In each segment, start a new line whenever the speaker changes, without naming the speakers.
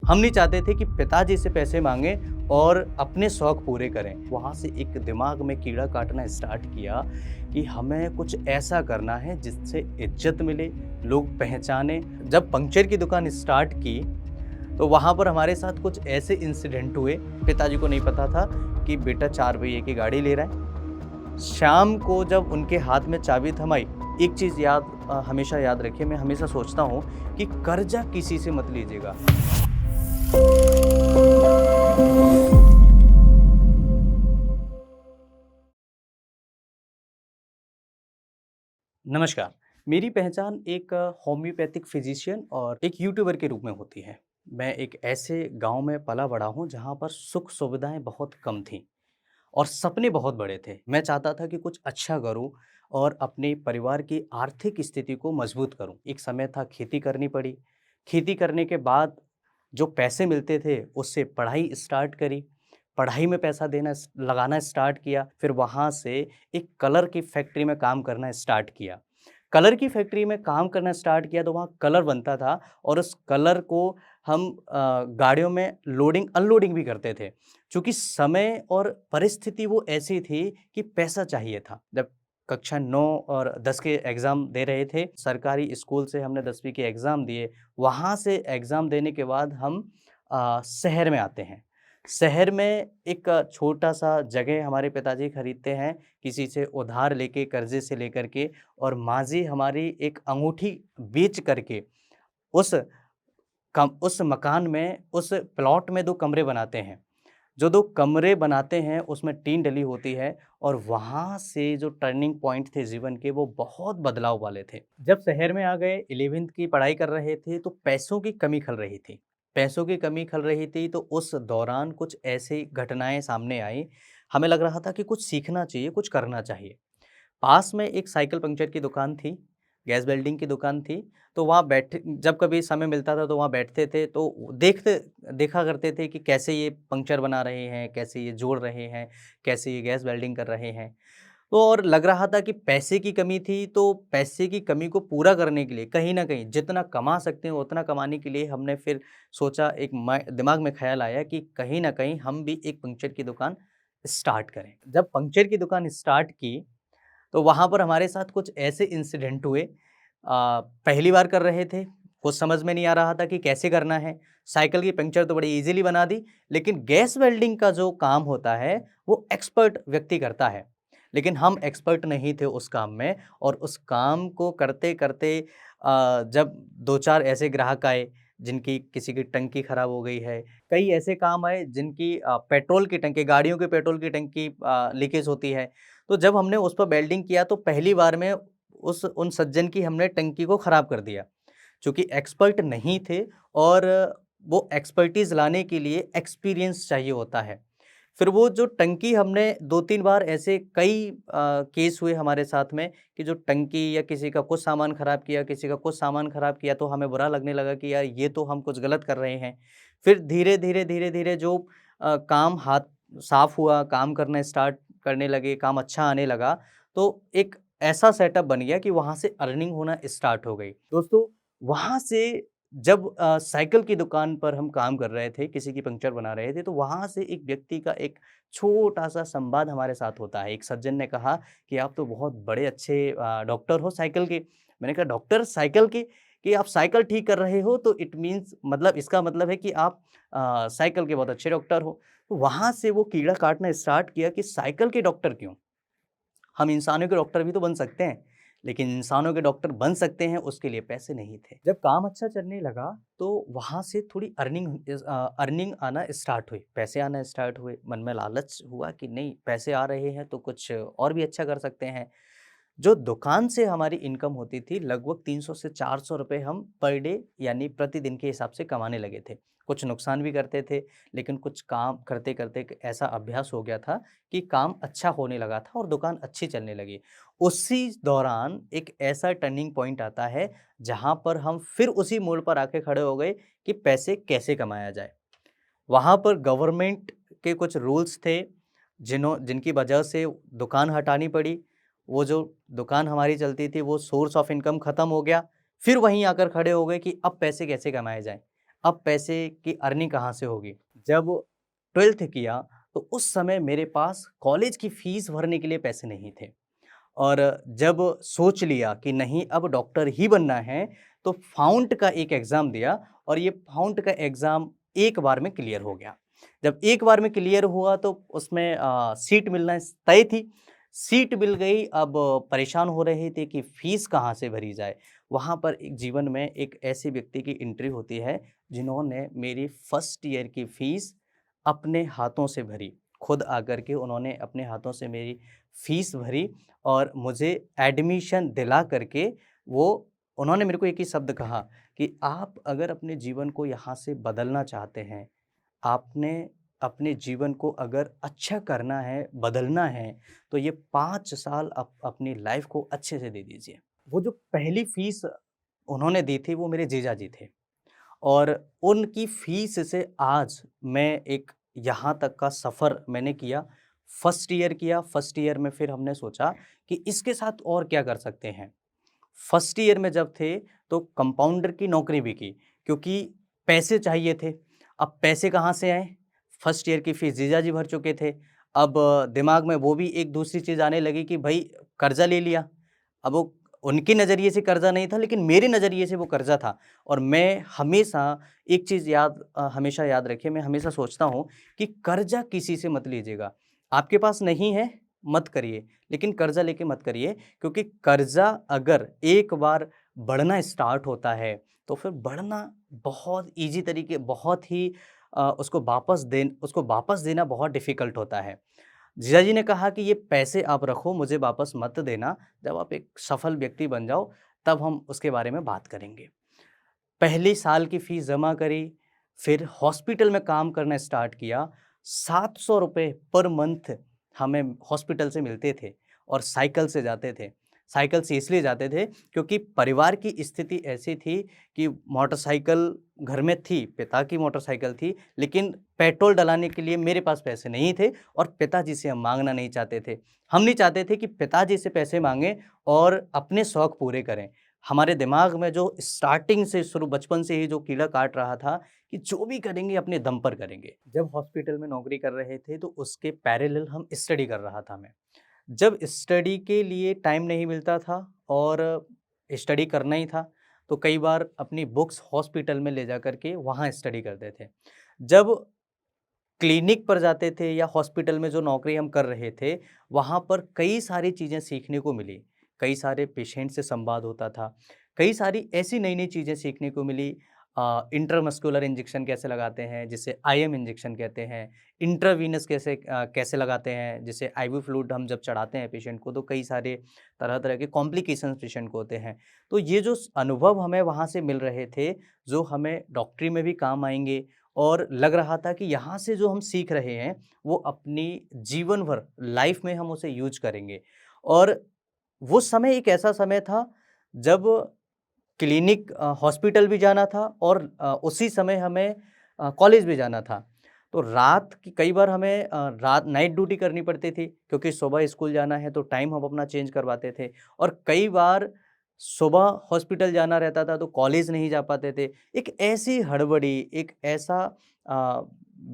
हम नहीं चाहते थे कि पिताजी से पैसे मांगें और अपने शौक पूरे करें। वहाँ से एक दिमाग में कीड़ा काटना स्टार्ट किया कि हमें कुछ ऐसा करना है जिससे इज्जत मिले, लोग पहचाने। जब पंक्चर की दुकान स्टार्ट की तो वहाँ पर हमारे साथ कुछ ऐसे इंसिडेंट हुए, पिताजी को नहीं पता था कि बेटा 4 पहिए की गाड़ी ले रहा है। शाम को जब उनके हाथ में चाबी थमाई, एक चीज़ हमेशा याद रखिए, मैं हमेशा सोचता हूँ कि कर्जा किसी से मत लीजिएगा। नमस्कार, मेरी पहचान एक होम्योपैथिक फिजिशियन और एक यूट्यूबर के रूप में होती है। मैं एक ऐसे गाँव में पला-बड़ा हूँ जहाँ पर सुख-सुविधाएँ बहुत कम थीं और सपने बहुत बड़े थे। मैं चाहता था कि कुछ अच्छा करूँ और अपने परिवार की आर्थिक स्थिति को मजबूत करूँ। एक समय था, खेती करनी पड़ी। खेती करने के बाद जो पैसे मिलते थे उससे पढ़ाई स्टार्ट करी। पढ़ाई में पैसा लगाना स्टार्ट किया। फिर वहाँ से एक कलर की फैक्ट्री में काम करना स्टार्ट किया। कलर की फैक्ट्री में काम करना स्टार्ट किया तो वहाँ कलर बनता था और उस कलर को हम गाड़ियों में लोडिंग अनलोडिंग भी करते थे। चूँकि समय और परिस्थिति वो ऐसी थी कि पैसा चाहिए था। जब कक्षा 9 और 10 के एग्ज़ाम दे रहे थे, सरकारी स्कूल से हमने 10वीं के एग्ज़ाम दिए। वहाँ से एग्ज़ाम देने के बाद हम शहर में आते हैं। शहर में एक छोटा-सा जगह हमारे पिताजी खरीदते हैं, किसी से उधार लेके, कर्ज़े से लेकर के, और माँझी हमारी एक अंगूठी बेच करके उस उस मकान में, उस प्लॉट में 2 कमरे बनाते हैं। जो 2 कमरे बनाते हैं उसमें टीन डली होती है और वहाँ से जो टर्निंग पॉइंट थे जीवन के, वो बहुत बदलाव वाले थे। जब शहर में आ गए, 11th की पढ़ाई कर रहे थे तो पैसों की कमी खल रही थी। पैसों की कमी खल रही थी तो उस दौरान कुछ ऐसी घटनाएँ सामने आई, हमें लग रहा था कि कुछ सीखना चाहिए, कुछ करना चाहिए। पास में एक साइकिल पंक्चर की दुकान थी, गैस वेल्डिंग की दुकान थी, तो वहाँ बैठे, जब कभी समय मिलता था तो वहाँ बैठते थे, तो देखा करते थे कि कैसे ये पंक्चर बना रहे हैं, कैसे ये जोड़ रहे हैं, कैसे ये गैस वेल्डिंग कर रहे हैं। तो और लग रहा था कि पैसे की कमी थी, तो पैसे की कमी को पूरा करने के लिए कहीं न कहीं जितना कमा सकते हैं उतना कमाने के लिए हमने फिर सोचा, एक दिमाग में ख़्याल आया कि कहीं न कहीं हम भी एक पंक्चर की दुकान स्टार्ट करें। जब पंक्चर की दुकान स्टार्ट की तो वहाँ पर हमारे साथ कुछ ऐसे इंसिडेंट हुए। पहली बार कर रहे थे, कुछ समझ में नहीं आ रहा था कि कैसे करना है। साइकिल की पंक्चर तो बड़ी ईज़िली बना दी, लेकिन गैस वेल्डिंग का जो काम होता है, वो एक्सपर्ट व्यक्ति करता है। लेकिन हम एक्सपर्ट नहीं थे उस काम में, और उस काम को करते-करते जब 2-4 ऐसे ग्राहक आए, जिनकी किसी की टंकी खराब हो गई है, कई ऐसे काम आए जिनकी पेट्रोल की टंकी, गाड़ियों के पेट्रोल की टंकी लीकेज होती है। तो जब हमने उस पर वेल्डिंग किया तो पहली बार में उस उन सज्जन की हमने टंकी को ख़राब कर दिया। चूँकि एक्सपर्ट नहीं थे और वो एक्सपर्टीज़ लाने के लिए एक्सपीरियंस चाहिए होता है। फिर वो जो टंकी हमने 2-3 बार ऐसे कई केस हुए हमारे साथ में कि जो टंकी या किसी का कुछ सामान ख़राब किया, किसी का कुछ सामान ख़राब किया, तो हमें बुरा लगने लगा कि यार ये तो हम कुछ गलत कर रहे हैं। फिर धीरे-धीरे जो काम हाथ साफ़ हुआ, काम करना स्टार्ट करने लगे, काम अच्छा आने लगा, तो एक ऐसा सेटअप बन गया कि वहाँ से अर्निंग होना स्टार्ट हो गई। दोस्तों, वहाँ से जब साइकिल की दुकान पर हम काम कर रहे थे, किसी की पंक्चर बना रहे थे, तो वहाँ से एक व्यक्ति का एक छोटा-सा संवाद हमारे साथ होता है। एक सज्जन ने कहा कि आप तो बहुत बड़े अच्छे डॉक्टर हो साइकिल के। मैंने कहा, डॉक्टर साइकिल के? कि आप साइकिल ठीक कर रहे हो तो इट मीन्स, मतलब इसका मतलब है कि आप साइकिल के बहुत अच्छे डॉक्टर हो। तो वहाँ से वो कीड़ा काटना स्टार्ट किया कि साइकिल के डॉक्टर क्यों? हम इंसानों के डॉक्टर भी तो बन सकते हैं, लेकिन इंसानों के डॉक्टर बन सकते हैं उसके लिए पैसे नहीं थे। जब काम अच्छा चलने लगा तो वहाँ से थोड़ी अर्निंग आना स्टार्ट हुई, पैसे आना स्टार्ट हुए। मन में लालच हुआ कि नहीं, पैसे आ रहे हैं तो कुछ और भी अच्छा कर सकते हैं। जो दुकान से हमारी इनकम होती थी, लगभग 300 से 400 रुपए हम पर डे यानी प्रतिदिन के हिसाब से कमाने लगे थे। कुछ नुकसान भी करते थे, लेकिन कुछ काम करते-करते एक ऐसा अभ्यास हो गया था कि काम अच्छा होने लगा था और दुकान अच्छी चलने लगी। उसी दौरान एक ऐसा टर्निंग पॉइंट आता है, जहाँ पर हम फिर उसी मोड़ पर आके खड़े हो गए कि पैसे कैसे कमाया जाए। वहाँ पर गवर्नमेंट के कुछ रूल्स थे, जिनकी वजह से दुकान हटानी पड़ी। वो जो दुकान हमारी चलती थी, वो सोर्स ऑफ इनकम खत्म हो गया। फिर वहीं आकर खड़े हो गए कि अब पैसे कैसे कमाए जाएँ। अब पैसे की अर्निंग कहाँ से होगी? जब 12th किया तो उस समय मेरे पास कॉलेज की फ़ीस भरने के लिए पैसे नहीं थे। और जब सोच लिया कि नहीं अब डॉक्टर ही बनना है, तो फाउंड का एक एग्ज़ाम दिया और ये फाउंड का एग्ज़ाम एक बार में क्लियर हो गया। जब एक बार में क्लियर हुआ तो उसमें सीट मिलना तय थी। सीट मिल गई, अब परेशान हो रहे थे कि फ़ीस कहाँ से भरी जाए। वहाँ पर एक जीवन में एक ऐसे व्यक्ति की एंट्री होती है, जिन्होंने मेरी फर्स्ट ईयर की फ़ीस अपने हाथों से भरी। खुद आकर के उन्होंने अपने हाथों से मेरी फ़ीस भरी और मुझे एडमिशन दिला करके वो उन्होंने मेरे को एक ही शब्द कहा कि आप अगर अपने जीवन को यहाँ से बदलना चाहते हैं, आपने अपने जीवन को अगर अच्छा करना है, बदलना है, तो ये 5 साल अपनी लाइफ़ को अच्छे से दे दीजिए। वो जो पहली फ़ीस उन्होंने दी थी, वो मेरे जीजाजी थे और उनकी फ़ीस से आज मैं एक यहाँ तक का सफ़र मैंने किया। फर्स्ट ईयर किया, फर्स्ट ईयर में फिर हमने सोचा कि इसके साथ और क्या कर सकते हैं। फर्स्ट ईयर में जब थे तो कंपाउंडर की नौकरी भी की क्योंकि पैसे चाहिए थे। अब पैसे कहाँ से आए? फर्स्ट ईयर की फ़ीस जीजाजी भर चुके थे। अब दिमाग में वो भी एक दूसरी चीज़ आने लगी कि भई कर्ज़ा ले लिया। अब वो उनके नज़रिए से कर्ज़ा नहीं था लेकिन मेरे नज़रिए से वो कर्ज़ा था और मैं हमेशा एक चीज़ हमेशा याद रखिए, मैं हमेशा सोचता हूँ कि कर्ज़ा किसी से मत लीजिएगा। आपके पास नहीं है, मत करिए, लेकिन कर्ज़ा लेके मत करिए क्योंकि कर्ज़ा अगर एक बार बढ़ना स्टार्ट होता है, तो फिर बढ़ना बहुत ईज़ी तरीके बहुत ही उसको वापस देना बहुत डिफ़िकल्ट होता है। जीजाजी ने कहा कि ये पैसे आप रखो, मुझे वापस मत देना, जब आप एक सफल व्यक्ति बन जाओ, तब हम उसके बारे में बात करेंगे। पहली साल की फ़ीस जमा करी, फिर हॉस्पिटल में काम करना स्टार्ट किया। ₹700 पर मंथ हमें हॉस्पिटल से मिलते थे और साइकिल से जाते थे। साइकिल से इसलिए जाते थे क्योंकि परिवार की स्थिति ऐसी थी कि मोटरसाइकिल घर में थी, पिता की मोटरसाइकिल थी, लेकिन पेट्रोल डलाने के लिए मेरे पास पैसे नहीं थे और पिताजी से हम माँगना नहीं चाहते थे। हम नहीं चाहते थे कि पिताजी से पैसे माँगे और अपने शौक पूरे करें। हमारे दिमाग में जो स्टार्टिंग से शुरू बचपन से ही जो कीड़ा काट रहा था कि जो भी करेंगे अपने दम पर करेंगे। जब हॉस्पिटल में नौकरी कर रहे थे तो उसके पैरेलल हम स्टडी कर रहा था मैं। जब स्टडी के लिए टाइम नहीं मिलता था और स्टडी करना ही था, तो कई बार अपनी बुक्स हॉस्पिटल में ले जा कर के वहाँ स्टडी करते थे। जब क्लिनिक पर जाते थे या हॉस्पिटल में जो नौकरी हम कर रहे थे, वहाँ पर कई सारी चीज़ें सीखने को मिली। कई सारे पेशेंट से संवाद होता था। कई सारी ऐसी नई-नई चीज़ें सीखने को मिली। इंट्रामस्कुलर इंजेक्शन कैसे लगाते हैं, जिसे आईएम इंजेक्शन कहते हैं। इंट्रावीनस कैसे लगाते हैं, जिसे आईवी फ्लूइड हम जब चढ़ाते हैं पेशेंट को, तो कई सारे तरह-तरह के कॉम्प्लिकेशंस पेशेंट को होते हैं। तो ये जो अनुभव हमें वहाँ से मिल रहे थे, जो हमें डॉक्टरी में भी काम आएँगे और लग रहा था कि यहाँ से जो हम सीख रहे हैं, वो अपनी जीवन भर लाइफ में हम उसे यूज़ करेंगे। और वो समय एक ऐसा समय था जब हॉस्पिटल भी जाना था और उसी समय हमें कॉलेज भी जाना था। तो रात की कई बार हमें रात नाइट ड्यूटी करनी पड़ती थी क्योंकि सुबह स्कूल जाना है तो टाइम हम अपना चेंज करवाते थे और कई बार सुबह हॉस्पिटल जाना रहता था तो कॉलेज नहीं जा पाते थे। एक ऐसी हड़बड़ी, एक ऐसा अ,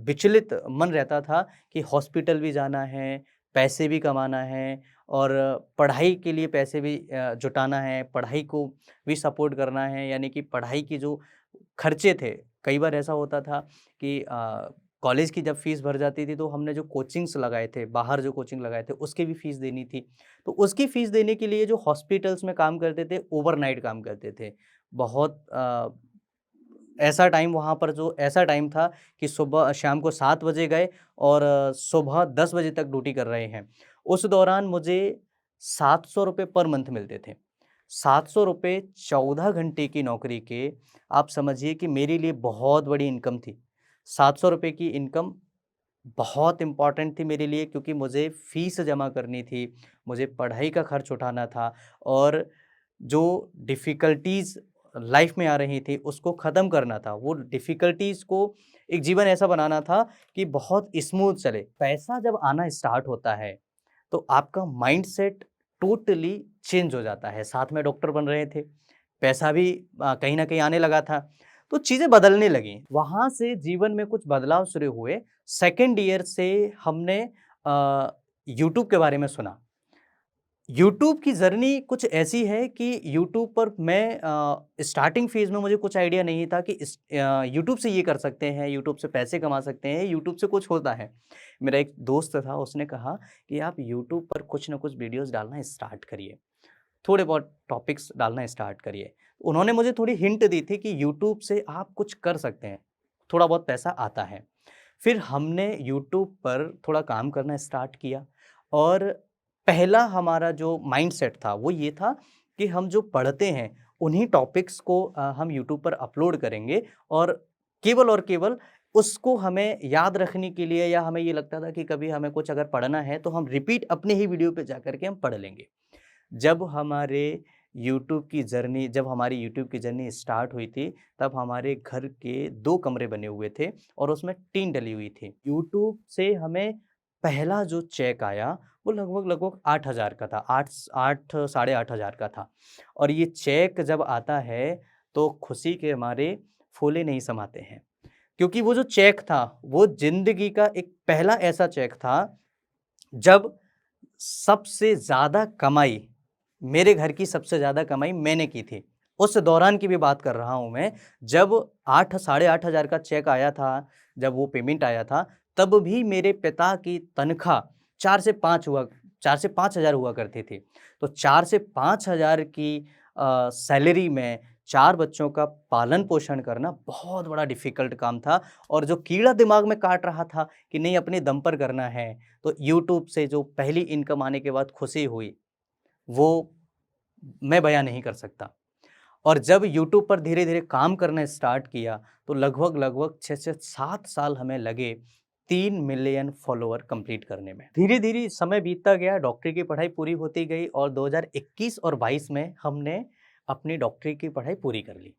विचलित मन रहता था कि हॉस्पिटल भी जाना है, पैसे भी कमाना है और पढ़ाई के लिए पैसे भी जुटाना है, पढ़ाई को भी सपोर्ट करना है, यानी कि पढ़ाई की जो खर्चे थे, कई बार ऐसा होता था कि कॉलेज की जब फ़ीस भर जाती थी तो हमने जो कोचिंग्स लगाए थे, बाहर जो कोचिंग लगाए थे, उसकी भी फ़ीस देनी थी। तो उसकी फ़ीस देने के लिए जो हॉस्पिटल्स में काम करते थे, ओवरनाइट काम करते थे। बहुत ऐसा टाइम वहाँ पर जो ऐसा टाइम था कि सुबह शाम को 7 बजे गए और सुबह 10 बजे तक ड्यूटी कर रहे हैं। उस दौरान मुझे ₹700 पर मंथ मिलते थे। ₹700 14 घंटे की नौकरी के आप समझिए कि मेरे लिए बहुत बड़ी इनकम थी। ₹700 की इनकम बहुत इम्पोर्टेंट थी मेरे लिए क्योंकि मुझे फ़ीस जमा करनी थी, मुझे पढ़ाई का खर्च उठाना था और जो डिफ़िकल्टीज़ लाइफ़ में आ रही थी, उसको ख़त्म करना था। वो डिफ़िकल्टीज़ को एक जीवन ऐसा बनाना था कि बहुत स्मूथ चले। पैसा जब आना स्टार्ट होता है, तो आपका माइंडसेट टोटली चेंज हो जाता है। साथ में डॉक्टर बन रहे थे, पैसा भी कहीं न कहीं आने लगा था। तो चीज़ें बदलने लगीं। वहाँ से जीवन में कुछ बदलाव शुरू हुए। सेकंड ईयर से हमने यूट्यूब के बारे में सुना। यूट्यूब की जर्नी कुछ ऐसी है कि यूट्यूब पर मैं स्टार्टिंग फेज़ में मुझे कुछ आइडिया नहीं था कि यूट्यूब से ये कर सकते हैं, यूट्यूब से पैसे कमा सकते हैं, यूट्यूब से कुछ होता है। मेरा एक दोस्त था, उसने कहा कि आप यूट्यूब पर कुछ न कुछ वीडियोज़ डालना स्टार्ट करिए, थोड़े बहुत टॉपिक्स डालना स्टार्ट करिए। उन्होंने मुझे थोड़ी हिंट दी थी कि यूट्यूब से आप कुछ कर सकते हैं, थोड़ा बहुत पैसा आता है। फिर हमने यूट्यूब पर थोड़ा काम करना स्टार्ट किया और पहला हमारा जो माइंडसेट था वो ये था कि हम जो पढ़ते हैं उन्हीं टॉपिक्स को हम यूट्यूब पर अपलोड करेंगे और केवल उसको हमें याद रखने के लिए या हमें ये लगता था कि कभी हमें कुछ अगर पढ़ना है तो हम रिपीट अपने ही वीडियो पे जाकर के हम पढ़ लेंगे। जब हमारी यूट्यूब की जर्नी स्टार्ट हुई थी, तब हमारे घर के 2 कमरे बने हुए थे और उसमें टीन डली हुई थी। यूट्यूब से हमें पहला जो चेक आया, वो लगभग 8,000 का था, 8 साढ़े 8,000 का था और ये चेक जब आता है, तो खुशी के मारे फूले नहीं समाते हैं। क्योंकि वो जो चेक था, वो ज़िंदगी का एक पहला ऐसा चेक था, जब सबसे ज़्यादा कमाई मेरे घर की सबसे ज़्यादा कमाई मैंने की थी। उस दौरान की भी बात कर रहा हूँ मैं, जब 8 साढ़े 8,000 का चेक आया था, जब वो पेमेंट आया था, तब भी मेरे पिता की तनख्वाह 4 से 5,000 हुआ करती थी। तो 4 से 5,000 की सैलरी में 4 बच्चों का पालन-पोषण करना बहुत बड़ा डिफ़िकल्ट काम था और जो कीड़ा दिमाग में काट रहा था कि नहीं अपने दम पर करना है, तो यूट्यूब से जो पहली इनकम आने के बाद खुशी हुई, वो मैं बयाँ नहीं कर सकता। और जब यूट्यूब पर धीरे-धीरे काम करना स्टार्ट किया, तो लगभग 6 से 7 साल हमें लगे 3 मिलियन फॉलोवर कंप्लीट करने में। धीरे-धीरे समय बीतता गया, डॉक्टरी की पढ़ाई पूरी होती गई और 2021 और 22 में हमने अपनी डॉक्टरी की पढ़ाई पूरी कर ली।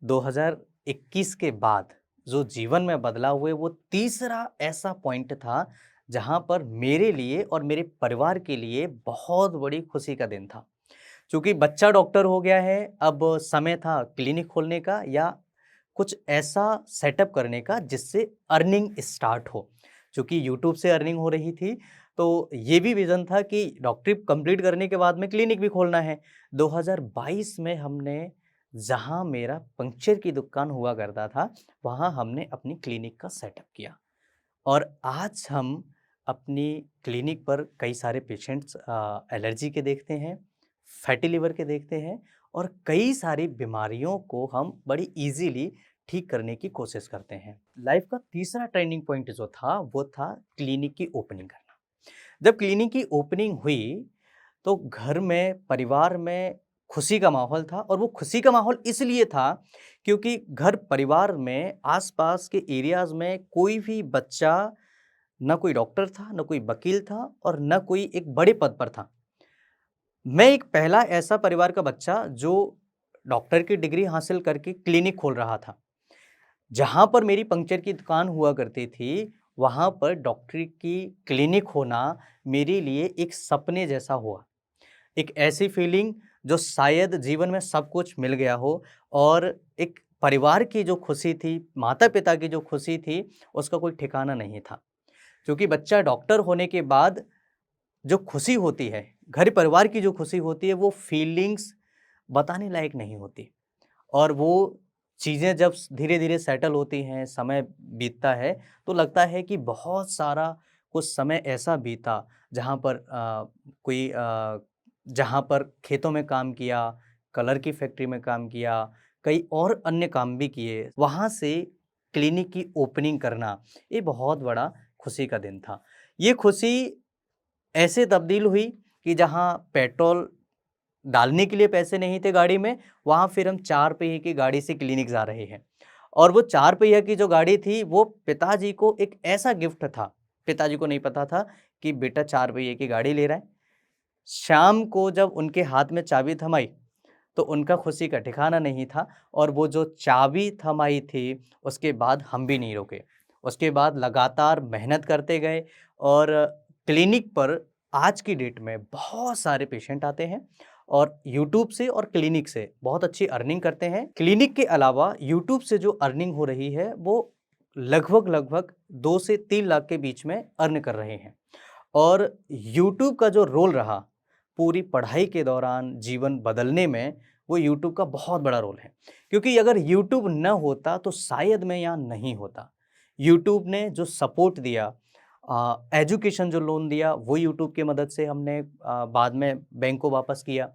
2021 के बाद जो जीवन में बदलाव हुए, वो तीसरा ऐसा पॉइंट था, जहाँ पर मेरे लिए और मेरे परिवार के लिए बहुत बड़ी खुशी का दिन था। चूँकि बच्चा डॉक्टर हो गया है, अब समय था क्लिनिक खोलने का या कुछ ऐसा सेटअप करने का जिससे अर्निंग स्टार्ट हो। चूँकि यूट्यूब से अर्निंग हो रही थी, तो ये भी विज़न था कि डॉक्टरी कंप्लीट करने के बाद में क्लिनिक भी खोलना है। 2022 में हमने जहाँ मेरा पंक्चर की दुकान हुआ करता था, वहाँ हमने अपनी क्लिनिक का सेटअप किया और आज हम अपनी क्लिनिक पर कई सारे पेशेंट्स एलर्जी के देखते हैं, फैटी लिवर के देखते हैं और कई सारी बीमारियों को हम बड़ी ईज़िली ठीक करने की कोशिश करते हैं। लाइफ़ का तीसरा टर्निंग पॉइंट जो था, वो था क्लिनिक की ओपनिंग करना। जब क्लिनिक की ओपनिंग हुई, तो घर में, परिवार में खुशी का माहौल था और वो खुशी का माहौल इसलिए था क्योंकि घर परिवार में आस-पास के एरियाज़ में कोई भी बच्चा ना कोई डॉक्टर था, ना कोई वकील था और ना कोई एक बड़े पद पर था। मैं एक पहला ऐसा परिवार का बच्चा जो डॉक्टर की डिग्री हासिल करके क्लिनिक खोल रहा था। जहाँ पर मेरी पंक्चर की दुकान हुआ करती थी, वहाँ पर डॉक्टरी की क्लिनिक होना मेरे लिए एक सपने जैसा हुआ। एक ऐसी फीलिंग जो शायद जीवन में सब कुछ मिल गया हो और एक परिवार की जो खुशी थी, माता-पिता की जो खुशी थी, उसका कोई ठिकाना नहीं था। क्योंकि बच्चा डॉक्टर होने के बाद जो खुशी होती है, घर परिवार की जो खुशी होती है, वो फीलिंग्स बताने लायक नहीं होती और वो चीज़ें जब धीरे-धीरे सेटल होती हैं, समय बीतता है, तो लगता है कि बहुत सारा कुछ समय ऐसा बीता जहाँ पर जहाँ पर खेतों में काम किया, कलर की फैक्ट्री में काम किया, कई और अन्य काम भी किए। वहाँ से क्लिनिक की ओपनिंग करना, ये बहुत बड़ा खुशी का दिन था। ये खुशी ऐसे तब्दील हुई कि जहाँ पेट्रोल डालने के लिए पैसे नहीं थे गाड़ी में, वहाँ फिर हम 4 पहिए की गाड़ी से क्लिनिक जा रहे हैं। और वो 4 पहिया की जो गाड़ी थी, वो पिताजी को एक ऐसा गिफ्ट था, पिताजी को नहीं पता था कि बेटा 4 पहिए की गाड़ी ले रहा है। शाम को जब उनके हाथ में चाबी थमाई, तो उनका खुशी का ठिकाना नहीं था और वो जो चाबी थमाई थी, उसके बाद हम भी नहीं रुके। उसके बाद लगातार मेहनत करते गए और क्लिनिक पर आज की डेट में बहुत सारे पेशेंट आते हैं और यूट्यूब से और क्लिनिक से बहुत अच्छी अर्निंग करते हैं। क्लिनिक के अलावा यूट्यूब से जो अर्निंग हो रही है वो लगभग 2 से 3 लाख के बीच में अर्न कर रहे हैं। और यूट्यूब का जो रोल रहा पूरी पढ़ाई के दौरान जीवन बदलने में, वो यूट्यूब का बहुत बड़ा रोल है। क्योंकि अगर यूट्यूब न होता तो शायद मैं यहाँ नहीं होता। यूट्यूब ने जो सपोर्ट दिया, एजुकेशन जो लोन दिया, वो यूट्यूब की मदद से हमने बाद में बैंक को वापस किया।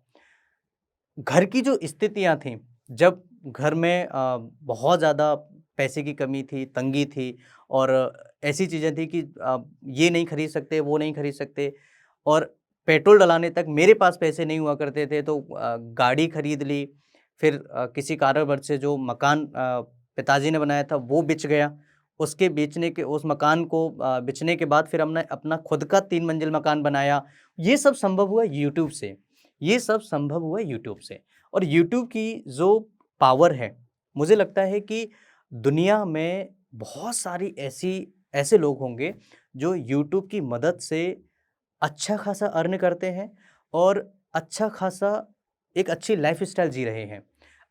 घर की जो स्थितियाँ थीं, जब घर में बहुत ज़्यादा पैसे की कमी थी, तंगी थी और ऐसी चीज़ें थी कि ये नहीं खरीद सकते, वो नहीं खरीद सकते और पेट्रोल डलाने तक मेरे पास पैसे नहीं हुआ करते थे, तो गाड़ी खरीद ली। फिर किसी कारणवश से जो मकान पिताजी ने बनाया था वो बिक गया। उसके बेचने के उस मकान को बेचने के बाद फिर हमने अपना खुद का 3 मंजिल मकान बनाया। ये सब संभव हुआ यूट्यूब से। ये सब संभव हुआ यूट्यूब से। और यूट्यूब की जो पावर है, मुझे लगता है कि दुनिया में बहुत सारी ऐसे लोग होंगे जो यूट्यूब की मदद से अच्छा खासा अर्न करते हैं और अच्छा खासा एक अच्छी लाइफ़स्टाइल जी रहे हैं।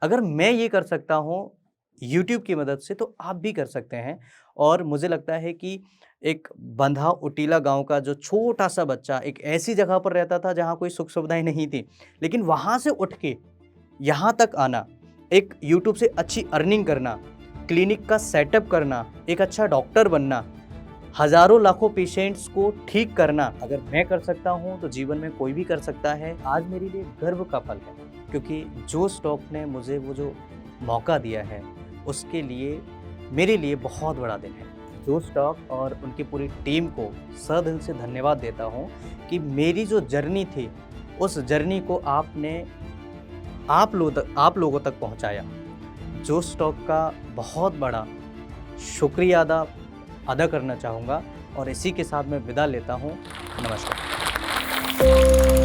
अगर मैं ये कर सकता हूँ यूट्यूब की मदद से, तो आप भी कर सकते हैं। और मुझे लगता है कि एक बंधा उटीला गाँव का जो छोटा-सा बच्चा एक ऐसी जगह पर रहता था जहाँ कोई सुख-सुविधाएँ नहीं थी, लेकिन वहाँ से उठ के यहाँ तक आना, एक यूट्यूब से अच्छी अर्निंग करना, क्लिनिक का सेटअप करना, एक अच्छा डॉक्टर बनना, हज़ारों लाखों पेशेंट्स को ठीक करना, अगर मैं कर सकता हूँ तो जीवन में कोई भी कर सकता है। आज मेरे लिए गर्व का पल है, क्योंकि जो स्टॉक ने मुझे वो जो मौका दिया है, उसके लिए मेरे लिए बहुत बड़ा दिन है। जो स्टॉक और उनकी पूरी टीम को सदिल से धन्यवाद देता हूँ कि मेरी जो जर्नी थी, उस जर्नी को आप लोगों तक पहुँचाया। जो स्टॉक का बहुत बड़ा शुक्रिया अदा करना चाहूँगा और इसी के साथ मैं विदा लेता हूँ। नमस्कार।